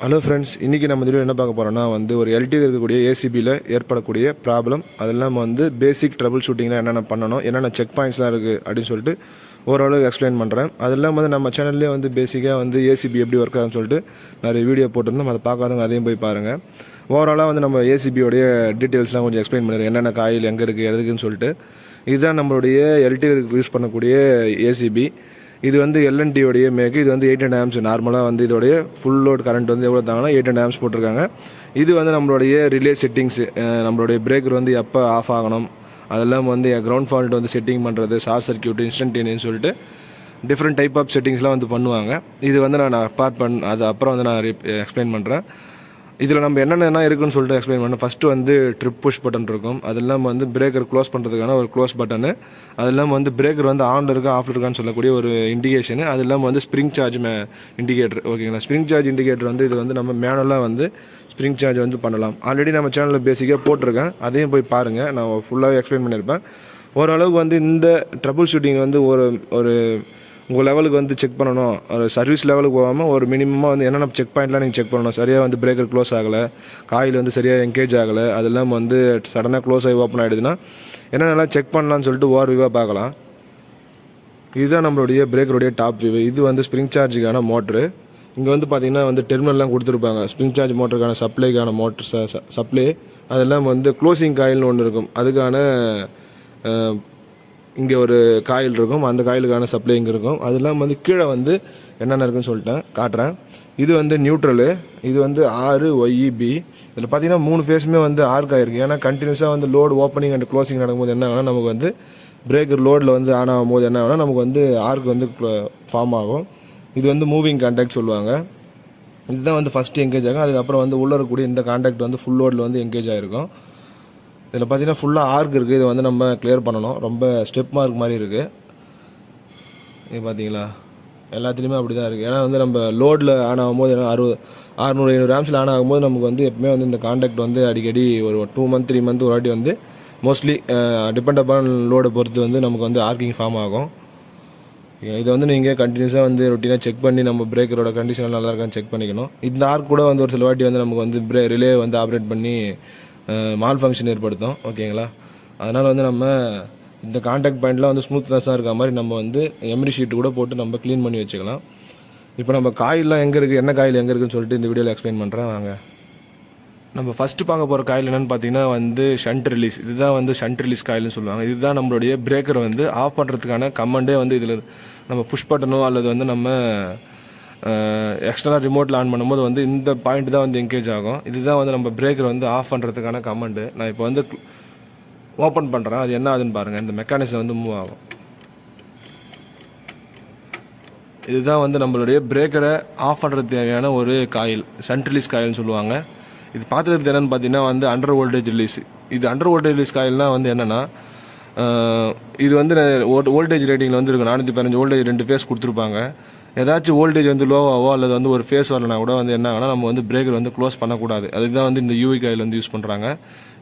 Hello friends, இன்றைக்கி நம்ம video என்ன பார்க்க போகிறோன்னா ஒரு எல்டியில் இருக்கக்கூடிய ஏசிபியில் ஏற்படக்கூடிய ப்ராப்ளம், அதெல்லாம் பேசிக் ட்ரபிள் ஷூட்டிங்கில் என்னென்ன பண்ணணும், என்னென்ன செக் பாயிண்ட்ஸ்லாம் இருக்குது அப்படின்னு சொல்லிட்டு ஓரளவுக்கு எக்ஸ்பிளைன் பண்ணுறேன். அதெல்லாம் நம்ம சேனல்லேயே பேசிக்காக ஏசிபி எப்படி ஒர்க் ஆகுதுன்னு சொல்லிட்டு நிறைய வீடியோ போட்டிருந்தோம். அதை பார்க்காதவங்க அதையும் போய் பாருங்கள். ஓவராலாக நம்ம ஏசிபியோடைய டீட்டெயில்ஸ்லாம் கொஞ்சம் எக்ஸ்பிளைன் பண்ணிடுறேன், என்னென்ன காயில் எங்கே இருக்குது எதுக்குன்னு சொல்லிட்டு. இதுதான் நம்மளுடைய எல்டியில் யூஸ் பண்ணக்கூடிய ஏசிபி. இது எல்என்டியோடைய மேக்கு. இது 800 ஆம்ஸ். நார்மலாக இதோடைய ஃபுல் லோட் கரண்ட் எவ்வளோ தாங்கன்னா 800 ஆம்ஸ் போட்டிருக்காங்க. இது நம்மளுடைய ரிலே செட்டிங்ஸு, நம்மளுடைய பிரேக்கர் எப்போ ஆஃப் ஆகணும், அதெல்லாம் கிரவுண்ட் ஃபால்ட் செட்டிங் பண்ணுறது, ஷார்ட் சர்க்யூட், இன்ஸ்டன்டேனியஸ் சொல்லிட்டு டிஃப்ரெண்ட் டைப் ஆஃப் செட்டிங்ஸ்லாம் பண்ணுவாங்க. இது நான் அது அப்புறம் நான் எக்ஸ்பிளைன் பண்ணுறேன். இதில் நம்ம என்னென்ன இருக்குன்னு சொல்லிட்டு எக்ஸ்பிளைன் பண்ணேன். ஃபஸ்ட்டு ட்ரிப் புஷ் பட்டன் இருக்கும். அதெல்லாம் பிரேக்கர் க்ளோஸ் பண்ணுறதுக்கான ஒரு க்ளோஸ் பட்டனு. அதெல்லாம் பிரேக்கர் ஆனில் இருக்கா ஆஃப் இருக்கான்னு சொல்லக்கூடிய ஒரு இண்டிகேஷனு. அது இல்லாமல் ஸ்ப்ரிங் சார்ஜ் இண்டிகேட்டர். ஓகேங்களா, ஸ்ப்ரிங் சார்ஜ் இண்டிகேட்டர் இது நம்ம மேனுவலாக ஸ்ப்ரிங் சார்ஜ் பண்ணலாம். ஆல்ரெடி நம்ம சேனலில் பேசிக்காக போட்டிருக்கேன், அதையும் போய் பாருங்கள். நான் ஃபுல்லாகவே எக்ஸ்பிளைன் பண்ணியிருப்பேன். ஓரளவுக்கு இந்த ட்ரபிள் ஷூட்டிங் ஒரு உங்கள் லெவலுக்கு செக் பண்ணணும். ஒரு சர்வீஸ் லெவலுக்கு போகாமல் ஒரு மினிமமாக என்னென்ன செக் பாயிண்ட்லாம் நீங்கள் செக் பண்ணணும். சரியாக பிரேக்கர் க்ளோஸ் ஆகலை, காயில் சரியாக என்கேஜ் ஆகலை, அதெல்லாம் சடனாக க்ளோஸ் ஆகி ஓப்பன் ஆகிடுதுன்னா என்னென்னலாம் செக் பண்ணலான்னு சொல்லிட்டு ஓவர்வியூவாக பார்க்கலாம். இதுதான் நம்மளுடைய பிரேக்கருடைய டாப் வியூ. இது ஸ்ப்ரிங் சார்ஜுக்கான மோட்ரு. இங்கே பார்த்தீங்கன்னா டெர்மினல்லாம் கொடுத்துருப்பாங்க. ஸ்ப்ரிங் சார்ஜ் மோட்டருக்கான சப்ளைக்கான மோட்ரு சப்ளை. அதெல்லாம் க்ளோசிங் காயில்னு ஒன்று இருக்கும். அதுக்கான இங்கே ஒரு காயில் இருக்கும், அந்த காயிலுக்கான சப்ளை இங்கே இருக்கும். அதெல்லாம் கீழே என்னென்ன இருக்குன்னு சொல்லிட்டேன், காட்டுறேன். இது நியூட்ரலு. இது RYEB. இதில் பார்த்தீங்கன்னா 3 ஃபேஸுமே ஆர்க் ஆகிருக்கு. ஏன்னா கண்டினியூஸாக லோடு ஓப்பனிங் அண்ட் க்ளோசிங் நடக்கும்போது என்ன ஆகுனா நமக்கு பிரேக்கர் லோடில் ஆன் ஆகும்போது என்ன ஆகுனா நமக்கு ஆர்க் ஃபார்ம் ஆகும். இது மூவிங் கான்டாக்ட் சொல்லுவாங்க. இதுதான் ஃபஸ்ட்டு என்கேஜ் ஆகும். அதுக்கப்புறம் உள்ளே இருக்கக்கூடிய இந்த கான்டாக்ட் ஃபுல் லோடில் என்கேஜ் ஆகிருக்கும். இதில் பார்த்தீங்கன்னா ஃபுல்லாக ஆர்க் இருக்குது. இதை நம்ம கிளியர் பண்ணணும். ரொம்ப ஸ்டெப் மார்க் மாதிரி இருக்குது. இது பார்த்தீங்களா, எல்லாத்துலேயுமே அப்படி தான் இருக்குது. ஏன்னா நம்ம லோடில் ஆன் ஆகும்போது 600-700 ஆம்ஸில் ஆன் ஆகும்போது நமக்கு எப்பவுமே இந்த கான்டாக்ட் அடிக்கடி ஒரு 2 மந்த் 3 மந்த் ஒரு வாட்டி மோஸ்ட்லி டிபெண்ட் அப்பான் லோடை பொறுத்து நமக்கு ஆர்க்கிங் ஃபார்ம் ஆகும். இதை நீங்கள் கண்டினியூஸாக ரொட்டீனாக செக் பண்ணி நம்ம பிரேக்கரோட கண்டிஷன் நல்லா இருக்கான்னு செக் பண்ணிக்கணும். இந்த ஆர்க் கூட ஒரு சில வாட்டி நமக்கு ரிலே ஆப்ரேட் பண்ணி மால் ஃபங்க்ஷன் ஏற்படுத்தும். ஓகேங்களா, அதனால் நம்ம இந்த கான்டாக்ட் பாயிண்ட்லாம் ஸ்மூத்னஸாக இருக்க மாதிரி நம்ம எம்ரி ஷீட் கூட போட்டு நம்ம க்ளீன் பண்ணி வச்சுக்கலாம். இப்போ நம்ம காயிலெலாம் எங்கே இருக்குது, என்ன காயில் எங்கே இருக்குதுன்னு சொல்லிட்டு இந்த வீடியோவில் எக்ஸ்பிளைன் பண்ணுறேன். வாங்க. நம்ம ஃபஸ்ட்டு பார்க்க போகிற காயில் என்னென்னு பார்த்தீங்கன்னா ஷண்ட் ரிலீஸ். இதுதான் ஷண்ட் ரிலீஸ் காயில்னு சொல்லுவாங்க. இதுதான் நம்மளுடைய பிரேக்கரை ஆஃப் பண்ணுறதுக்கான கமெண்டே இதில் நம்ம புஷ் பட்டனோ அல்லது நம்ம எக்ஸ்டர்னல் ரிமோட்டில் ஆன் பண்ணும்போது இந்த பாயிண்ட் தான் என்கேஜ் ஆகும். இதுதான் நம்ம பிரேக்கர் ஆஃப் பண்ணுறதுக்கான கமெண்டு. நான் இப்போ ஓப்பன் பண்ணுறேன். அது என்ன ஆகுதுன்னு பாருங்கள். இந்த மெக்கானிசம் மூவ் ஆகும். இதுதான் நம்மளுடைய பிரேக்கரை ஆஃப் பண்ணுறது தேவையான ஒரு காயில், ஷண்ட் ரிலீஸ் காயில்னு சொல்லுவாங்க. இது பார்த்துக்கிறது என்னென்னு பார்த்தீங்கன்னா அண்டர் வோல்டேஜ் ரிலீஸ். இது அண்டர் வோல்டேஜ் ரிலீஸ் காயில்னால் என்னென்னா, இது வோல்டேஜ் ரேட்டிங்கில் இருக்கும் 415 வோல்டேஜ் 2 ஃபேஸ் கொடுத்துருப்பாங்க. ஏதாச்சும் வோல்டேஜ் லோவாவோ அல்லது ஒரு ஃபேஸ் வரலனா கூட என்ன ஆகுனா நம்ம பிரேக்கர் க்ளோஸ் பண்ணக்கூடாது. அதுக்கு தான் இந்த யூவி காயில் யூஸ் பண்ணுறாங்க.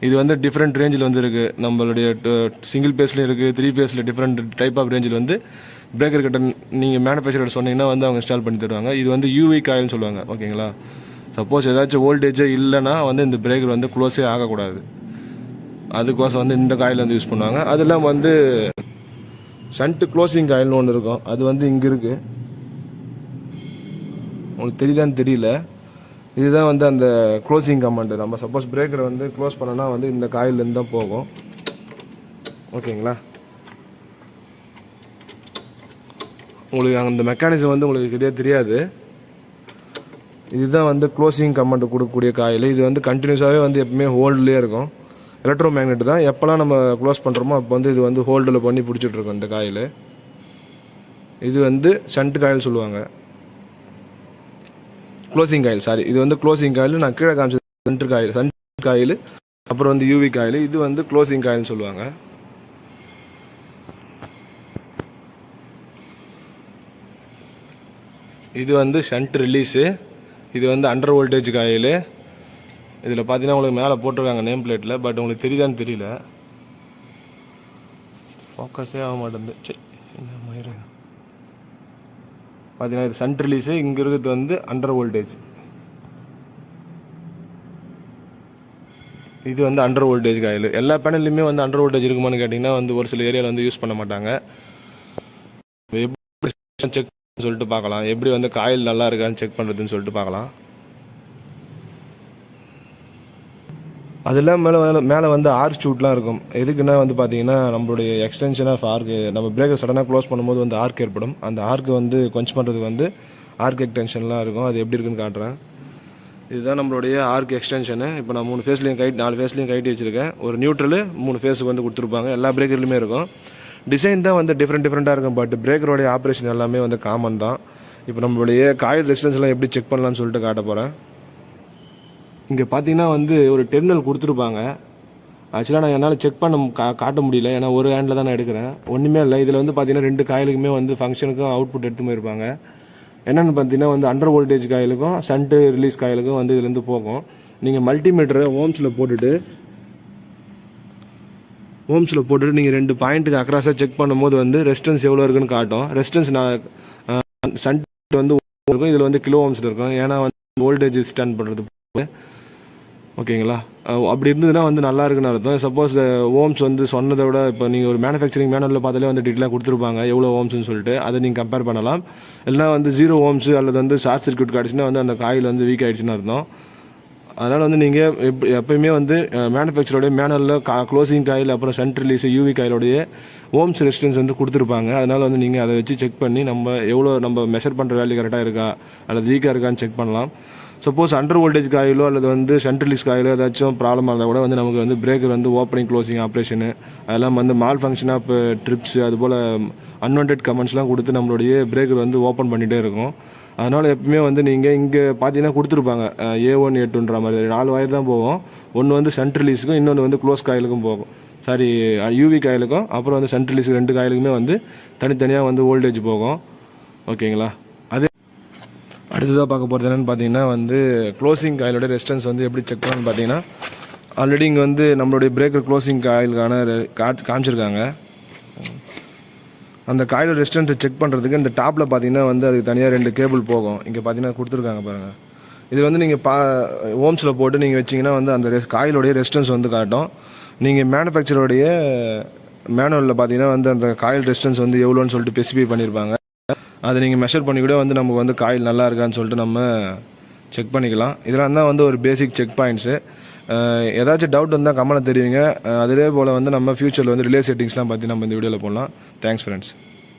இது டிஃப்ரெண்ட் ரேஞ்சில் இருக்குது. நம்மளுடைய சிங்கிள் ஃபேஸ்லையும் இருக்குது, 3 ஃபேஸில் டிஃப்ரெண்ட் டைப் ஆஃப் ரேஞ்சில் பிரேக்கர் கிட்ட நீங்கள் மேனுஃபேக்சரர் சொன்னீங்கன்னா அவங்க இன்ஸ்டால் பண்ணி தருவாங்க. இது யூவி காயில்னு சொல்லுவாங்க. ஓகேங்களா, சப்போஸ் ஏதாச்சும் வோல்டேஜே இல்லைன்னா இந்த பிரேக்கர் க்ளோஸே ஆகக்கூடாது. அதுக்கோசம் இந்த காயில் யூஸ் பண்ணுவாங்க. அதெல்லாம் ஷண்ட் க்ளோசிங் காயில்னு ஒன்று இருக்கும். அது இங்கே இருக்குது. உங்களுக்கு தெரியுதான்னு தெரியல. இதுதான் அந்த க்ளோசிங் கமாண்டு. நம்ம சப்போஸ் பிரேக்கரை க்ளோஸ் பண்ணோன்னா இந்த காயிலேருந்து தான் போகும். ஓகேங்களா, உங்களுக்கு அந்த மெக்கானிசம் உங்களுக்கு தெரியாது. இதுதான் க்ளோசிங் கமாண்டு கொடுக்கக்கூடிய காயில். இது கண்டினியூஸாகவே எப்பவுமே ஹோல்ட்லேயே இருக்கும். எலக்ட்ரோ மேக்னெட் தான். எப்போல்லாம் நம்ம க்ளோஸ் பண்ணுறோமோ அப்போ இது ஹோல்டில் பண்ணி பிடிச்சிட்ருக்கோம் இந்த காயில். இது ஷண்ட் காயில் சொல்லுவாங்க. க்ளோசிங் காயில், சாரி, இது க்ளோசிங் காயில். நான் கீழே காமிச்சது ஷண்ட் காயில். அப்புறம் யூவி காயில். இது க்ளோசிங் காயில்னு சொல்லுவாங்க. இது ஷண்ட் ரிலீஸு. இது அண்டர் வோல்டேஜ் காயில். இதில் பார்த்தீங்கன்னா உங்களுக்கு மேலே போட்டிருக்காங்க நேம் பிளேட்டில். பட் உங்களுக்கு தெரியுதான்னு தெரியல, ஃபோக்கஸே ஆக மாட்டேங்குது. சரி, என்ன மாதிரி பார்த்தீங்கன்னா இது ஷண்ட் ரிலீஸு. இங்கே இருக்கிறது அண்டர் வோல்டேஜ். இது வந்து அண்டர் வோல்டேஜ் காயில். எல்லா பேனல்லையுமே வந்து அண்டர் வோல்டேஜ் இருக்குமான்னு கேட்டிங்கன்னா வந்து ஒரு சில ஏரியாவில் வந்து யூஸ் பண்ண மாட்டாங்க. எப்படி செக் சொல்லிட்டு பார்க்கலாம், எப்படி வந்து காயில் நல்லா இருக்கான்னு செக் பண்ணுறதுன்னு சொல்லிட்டு பார்க்கலாம். அதெல்லாம் மேலே வந்து ஆர்க் ஷூட்லாம் இருக்கும். எதுக்குன்னா வந்து பார்த்தீங்கன்னா நம்மளுடைய எக்ஸ்டென்ஷன் ஆஃப் ஆர்க், நம்ம பிரேக்கர் சடனாக க்ளோஸ் பண்ணும்போது வந்து ஆர்க் ஏற்படும். அந்த ஆர்க்கு வந்து கொஞ்சம் பண்ணுறதுக்கு வந்து ஆர்க் எக்ஸ்டென்ஷன்லாம் இருக்கும். அது எப்படி இருக்குன்னு காட்டுறேன். இதுதான் நம்மளுடைய ஆர்க் எக்ஸ்டென்ஷனு. இப்போ நான் 3 ஃபேஸ்லையும் 4 ஃபேஸ்லையும் கைட்டி வச்சுருக்கேன். ஒரு நியூட்ரலு 3 ஃபேஸுக்கு வந்து கொடுத்துருப்பாங்க. எல்லா பிரேக்கர்லையுமே இருக்கும். டிசைன் தான் வந்து டிஃப்ரெண்ட்டாக இருக்கும். பட் பிரேக்கரோடைய ஆப்ரேஷன் எல்லாமே வந்து காமன் தான். இப்போ நம்மளுடைய காயில் ரெசிஸ்டன்ஸ்லாம் எப்படி செக் பண்ணலான்னு சொல்லிட்டு காட்ட போகிறேன். இங்கே பார்த்தீங்கன்னா வந்து ஒரு டெர்மினல் கொடுத்துருப்பாங்க. ஆக்சுவலாக நான் என்னால் செக் பண்ண காட்ட முடியல, ஏன்னா ஒரு ஹேண்டில் தான் நான் எடுக்கிறேன். ஒன்றுமே இல்லை. இதில் வந்து பார்த்தீங்கன்னா 2 காயிலுக்குமே வந்து ஃபங்க்ஷனுக்கும் அவுட்புட் எடுத்து போயிருப்பாங்க. என்னென்னு பார்த்தீங்கன்னா வந்து அண்டர் வோல்டேஜ் காயிலுக்கும் ஷண்ட் ரிலீஸ் காயிலுக்கும் வந்து இதுலேருந்து போகும். நீங்கள் மல்டிமீட்டரை ஓம்ஸில் போட்டுட்டு நீங்கள் 2 பாயிண்ட்டுக்கு அக்ராஸாக செக் பண்ணும்போது வந்து ரெசிஸ்டன்ஸ் எவ்வளோ இருக்குன்னு காட்டும். ரெசிஸ்டன்ஸ் நான் ஷண்ட் வந்து இருக்கும், இதில் வந்து கிலோ ஓம்ஸில் இருக்கும். ஏன்னா வந்து வோல்டேஜ் ஸ்டாண்ட் பண்ணுறது ஓகேங்களா. அப்படி இருந்ததுன்னா வந்து நல்லா இருக்குன்னு அர்த்தம். சப்போஸ் ஓம்ஸ் வந்து சொன்னதை விட இப்போ நீங்கள் ஒரு மேனுஃபேக்சரிங் மேனுவலில் பார்த்தாலே வந்து டீட்டெயிலாக கொடுத்துருப்பாங்க எவ்வளோ ஓம்ஸ்னு சொல்லிட்டு. அதை நீங்கள் கம்பேர் பண்ணலாம். இல்லைனா வந்து 0 ஓம்ஸ் அல்லது வந்து ஷார்ட் சர்க்யூட் காட்டுச்சுன்னா வந்து அந்த காயில் வந்து வீக் ஆகிடுச்சுன்னு அர்த்தம். அதனால் வந்து நீங்கள் எப்போயுமே வந்து மேனுஃபேக்சரோடைய மேனுவலில் க்ளோசிங் காயில் அப்புறம் ஷண்ட் ரிலீஸ் யூவி காயிலோடைய ஓம்ஸ் ரெசிஸ்டன்ஸ் வந்து கொடுத்துருப்பாங்க. அதனால் வந்து நீங்கள் அதை வச்சு செக் பண்ணி நம்ம மெஷர் பண்ணுற வேல்யூ கரெக்டாக இருக்கா அல்லது வீக்காக இருக்கான்னு செக் பண்ணலாம். சப்போஸ் அண்டர் வோல்டேஜ் காயிலோ அல்லது வந்து ஷண்ட் ரிலீஸ் காயிலோ ஏதாச்சும் ப்ராப்ளமாக இருந்தால் கூட வந்து நமக்கு வந்து பிரேக்கர் வந்து ஓப்பனிங் க்ளோசிங் ஆப்ரேஷனு அதெல்லாம் வந்து மால் ஃபங்க்ஷன் ஆஃப் ட்ரிப்ஸ் அதுபோல் அன்வான்ட் கமெண்ட்ஸ்லாம் கொடுத்து நம்மளுடைய பிரேக்கர் வந்து ஓப்பன் பண்ணிகிட்டே இருக்கும். அதனால் எப்பவுமே வந்து நீங்கள் இங்கே பார்த்தீங்கன்னா கொடுத்துருப்பாங்க A1 A2ன்ற மாதிரி 4 வயர் தான் போகும். ஒன்று வந்து ஷண்ட் ரிலீஸுக்கும் இன்னொன்று வந்து க்ளோஸ் காயிலுக்கும் போகும். சாரி யூவி காயிலுக்கும் அப்புறம் வந்து ஷண்ட் ரிலீஸ் 2 காயிலுக்குமே வந்து தனித்தனியாக வந்து வோல்டேஜ் போகும். ஓகேங்களா. அடுத்ததாக பார்க்க போகிறது என்னென்னு பார்த்தீங்கன்னா வந்து க்ளோசிங் காயிலோட ரெசிஸ்டன்ஸ் வந்து எப்படி செக் பண்ணணும்னு பார்த்தீங்கன்னா ஆல்ரெடி இங்கே வந்து நம்மளுடைய பிரேக்கர் க்ளோசிங் காயிலுக்கான காமிச்சிருக்காங்க. அந்த காயிலோட ரெசிஸ்டன்ஸை செக் பண்ணுறதுக்கு இந்த டாப்பில் பார்த்தீங்கன்னா வந்து அதுக்கு தனியாக 2 கேபிள் போகும். இங்கே பார்த்தீங்கன்னா கொடுத்துருக்காங்க பாருங்கள். இது வந்து நீங்கள் ஓம்ஸில் போட்டு நீங்கள் வச்சிங்கன்னா வந்து அந்த காயிலோடைய ரெசிஸ்டன்ஸ் வந்து காட்டும். நீங்கள் மேனுஃபேக்சரோடைய மேனுவலில் பார்த்தீங்கன்னா வந்து அந்த காயில் ரெசிஸ்டன்ஸ் வந்து எவ்வளோன்னு சொல்லிட்டு ஸ்பெசிஃபை பண்ணியிருப்பாங்க. அதை நீங்கள் மெஷர் பண்ணி கூட வந்து நமக்கு வந்து காயில் நல்லா இருக்கான்னு சொல்லிட்டு நம்ம செக் பண்ணிக்கலாம். இதெல்லாம் தான் வந்து ஒரு பேசிக் செக் பாயிண்ட்ஸு. ஏதாச்சும் டவுட் வந்தால் கமெண்ட்டில் தெரியுங்க. அதே போல் வந்து நம்ம ஃப்யூச்சரில் வந்து ரிலே செட்டிங்ஸ்லாம் பற்றி நம்ம இந்த வீடியோவில் போடலாம். Thanks friends.